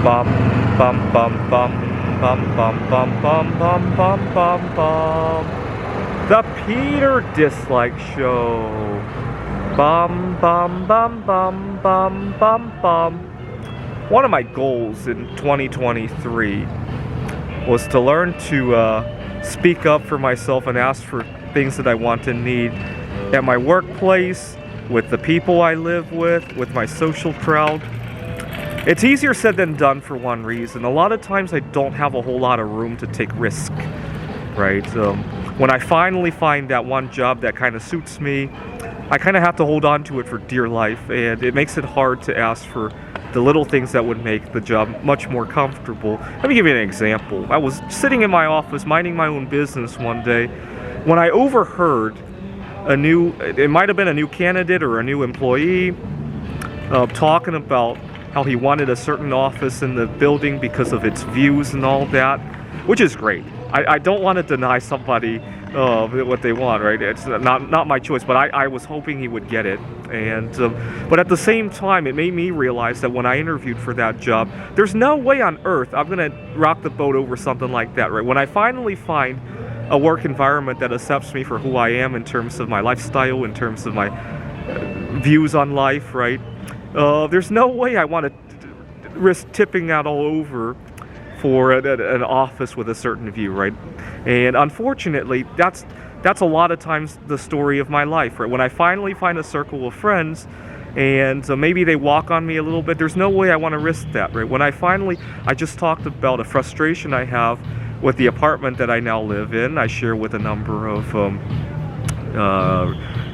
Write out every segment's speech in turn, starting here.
Bum bum bum bum bum bum bum bum bum bum bum bum. The Peter Dislike Show. Bum bum bum bum bum bum bum. One of my goals in 2023 was to learn to speak up for myself and ask for things that I want and need at my workplace, with the people I live with my social crowd. It's easier said than done for one reason. A lot of times I don't have a whole lot of room to take risk, right? When I finally find that one job that kind of suits me, I kind of have to hold on to it for dear life, and it makes it hard to ask for the little things that would make the job much more comfortable. Let me give you an example. I was sitting in my office minding my own business one day when I overheard it might have been a new candidate or a new employee talking about how he wanted a certain office in the building because of its views and all that, which is great. I don't want to deny somebody what they want, right? It's not my choice, but I was hoping he would get it. And but at the same time, it made me realize that when I interviewed for that job, there's no way on earth I'm going to rock the boat over something like that, right? When I finally find a work environment that accepts me for who I am in terms of my lifestyle, in terms of my views on life, right? There's no way I want to risk tipping that all over for an office with a certain view, right? And unfortunately, that's a lot of times the story of my life, right? When I finally find a circle of friends and maybe they walk on me a little bit, there's no way I want to risk that, right? When I just talked about a frustration I have with the apartment that I now live in. I share with a number of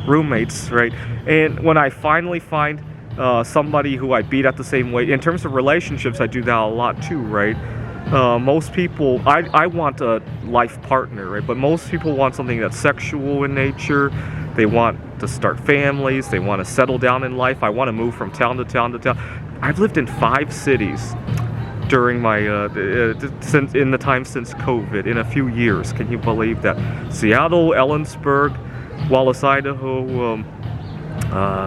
roommates, right? And when I finally find somebody who I beat at the same weight, in terms of relationships, I do that a lot too, right? Most people, I want a life partner, right? But most people want something that's sexual in nature. They want to start families. They want to settle down in life. I want to move from town to town to town. I've lived in 5 cities during my in the time since COVID, in a few years. Can you believe that? Seattle, Ellensburg, Wallace, Idaho,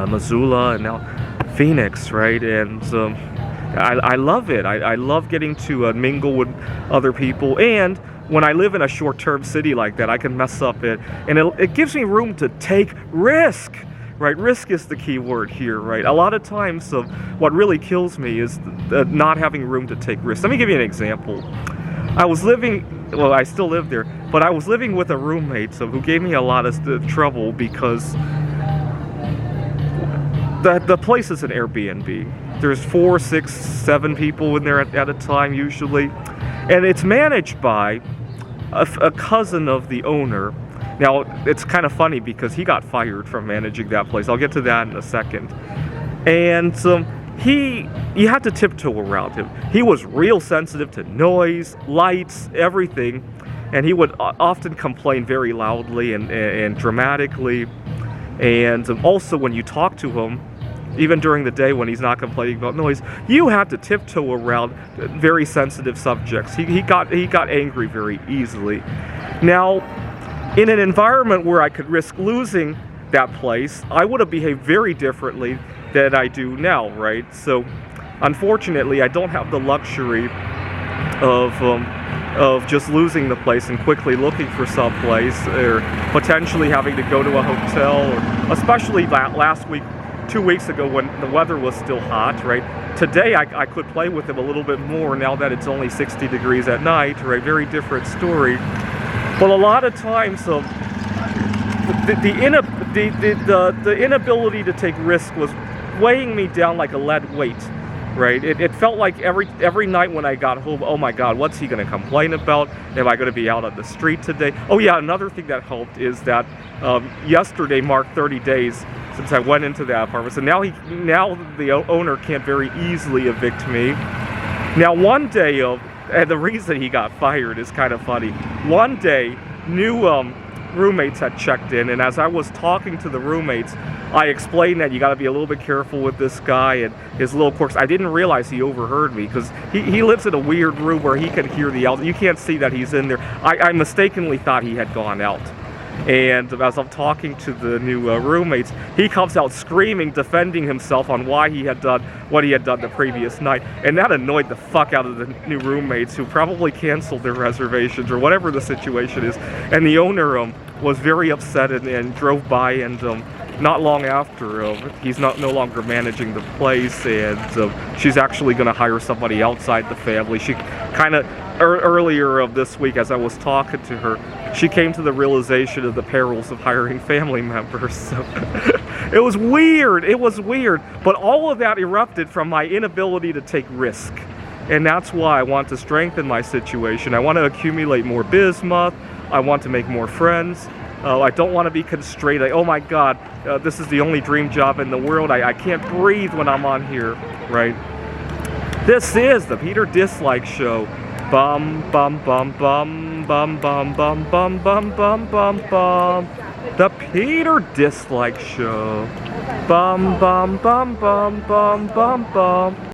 Missoula, and now Phoenix, right? And I love it. I love getting to mingle with other people, and when I live in a short-term city like that, I can mess up it, and it gives me room to take risk. Right, risk is the key word here, right? A lot of times, what really kills me is not having room to take risks. Let me give you an example. I still live there, but I was living with a roommate who gave me a lot of trouble because the place is an Airbnb. There's 4, 6, 7 people in there at a time usually, and it's managed by a cousin of the owner. Now, it's kind of funny because he got fired from managing that place. I'll get to that in a second. And you had to tiptoe around him. He was real sensitive to noise, lights, everything. And he would often complain very loudly and dramatically. And also when you talk to him, even during the day when he's not complaining about noise, you had to tiptoe around very sensitive subjects. He got angry very easily. Now, in an environment where I could risk losing that place, I would have behaved very differently than I do now, right? So, unfortunately, I don't have the luxury of just losing the place and quickly looking for someplace, or potentially having to go to a hotel, or especially last week, 2 weeks ago when the weather was still hot, right? Today I could play with him a little bit more now that it's only 60 degrees at night, right? Very different story. But a lot of times, the inability to take risk was weighing me down like a lead weight, right? It felt like every night when I got home, oh my God, what's he going to complain about? Am I going to be out on the street today? Oh yeah, another thing that helped is that yesterday marked 30 days since I went into that apartment. So now the owner can't very easily evict me. Now one day, and the reason he got fired is kind of funny. One day, new roommates had checked in, and as I was talking to the roommates, I explained that you got to be a little bit careful with this guy and his little quirks. I didn't realize he overheard me because he lives in a weird room where he can hear the outside. You can't see that he's in there. I mistakenly thought he had gone out. And as I'm talking to the new roommates, he comes out screaming, defending himself on why he had done what he had done the previous night. And that annoyed the fuck out of the new roommates, who probably canceled their reservations or whatever the situation is. And the owner was very upset and drove by, and not long after, he's no longer managing the place, and she's actually going to hire somebody outside the family. She kind of, earlier of this week, as I was talking to her, she came to the realization of the perils of hiring family members. So it was weird, but all of that erupted from my inability to take risk. And that's why I want to strengthen my situation. I want to accumulate more bismuth. I want to make more friends. I don't want to be constrained. Like, oh my God, this is the only dream job in the world. I can't breathe when I'm on here, right? This is the Peter Dislike Show. Bum bum bum bum bum bum bum bum bum bum bum bum. The Peter Dislike Show. Bum bum bum bum bum bum bum.